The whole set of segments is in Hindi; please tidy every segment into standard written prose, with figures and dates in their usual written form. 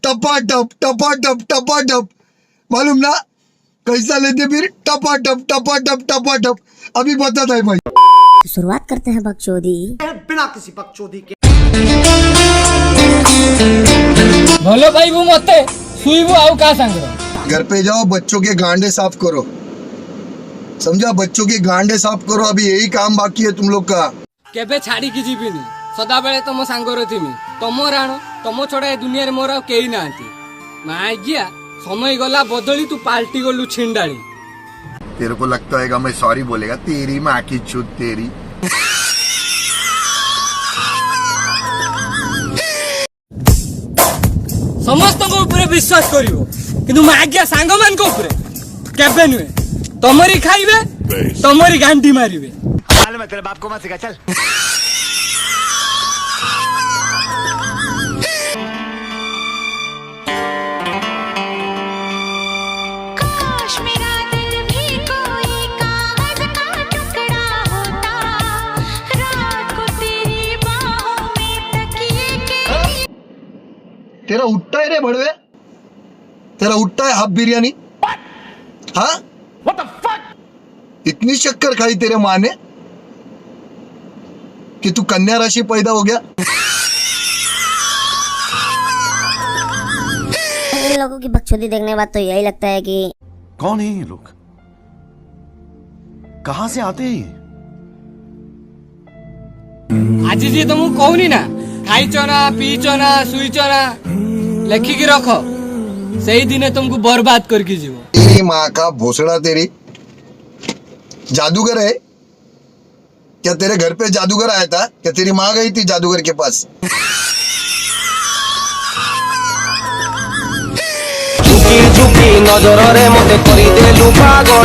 टपाटप टपाटप टपाटप, मालूम ना कैसा लेते फिर, टपाटप टपाटप टपाटप। अभी बताता है भाई। शुरुआत करते हैं बकचोदी बिना किसी बकचोदी के। बोलो भाई वो मते सुईबो आउ का सांग। घर पे जाओ, बच्चों के गांडे साफ करो, समझा? बच्चों के गांडे साफ करो, अभी यही काम बाकी है तुम लोग का। केबे छाड़ी की जीविनी सदा बेले तुम सांग रथिमी, तुम राण तुम छड़ा ए दुनिया रे मोर आ केही नांती। मागिया समय गला बदली तू पाल्टी गलु छिंडाली। तेरे को लगता है मैं सॉरी बोलेगा? तेरी माँ की छूत तेरी। समस्त को ऊपर विश्वास करिवो किंतु मागिया सांग मान को ऊपर केबे नुए। तमरी खाइबे तमरी गांडी मारिबे। मालूम है तेरे बाप को मत सिखा, चल। तेरा उठता है रे बड़वे, तेरा उठता है हाफ बिरयानी। हाँ What the fuck? इतनी शक्कर खाई तेरे माँ ने कि तू कन्या राशि पैदा हो गया। इन लोगों की बकचोदी देखने के बाद तो यही लगता है कि कौन है ये लोग, कहां से आते हैं? आज जी तुमको कहूनी ना खाइचो ना पीचो ना सुईचो ना लिखिकी रख, सही दिने तुमको बर्बाद करके जीवो। तेरी माँ का भोसड़ा, तेरी जादूगर है क्या? तेरे घर पे जादूगर आया था क्या? तेरी माँ गई थी जादूगर के पास?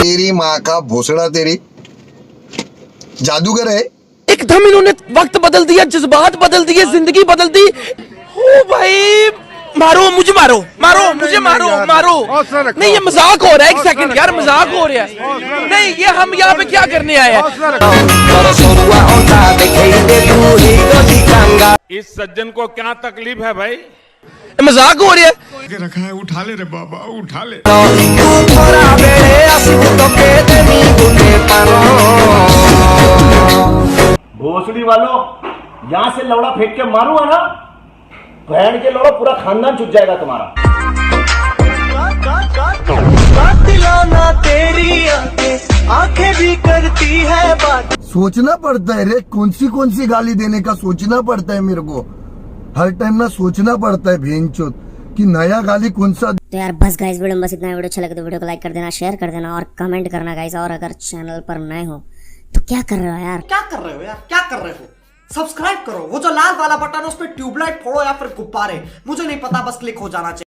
तेरी माँ का भोसड़ा, तेरी जादूगर है। एकदम इन्होंने वक्त बदल दिया, जज्बात बदल दिए, जिंदगी बदल दी। ओ भाई मारो मुझे, मारो मारो मुझे, मारो मारो। नहीं ये मजाक हो रहा है, एक सेकंड यार, मजाक हो रहा है। नहीं ये हम यहाँ पे क्या करने आए हैं? इस सज्जन को क्या तकलीफ है भाई? मजाक हो रहा है। रखा है, उठा ले रे बाबा, उठा ले। भोसड़ी वालों, यहाँ से लौड़ा फेंक के मारूंगा ना, बहन के लौड़ा पूरा खानदान छूट जाएगा तुम्हारा। तेरी आंखें भी करती है बात। सोचना पड़ता है रे, कौन सी गाली देने का सोचना पड़ता है मेरे को। हर टाइम ना सोचना पड़ता है भेंचोद कि नया गाली कौन सा। तो यार बस गाइस, वीडियो में बस इतना। वीडियो अच्छा लगे तो वीडियो को लाइक कर देना, शेयर कर देना और कमेंट करना गाइस। और अगर चैनल पर नए हो तो क्या कर रहे हो यार, क्या कर रहे हो यार, क्या कर रहे हो? सब्सक्राइब करो, वो जो लाल वाला बटन है उस पर ट्यूबलाइट फोड़ो या फिर गुब्बारे, मुझे नहीं पता, बस क्लिक हो जाना चाहिए।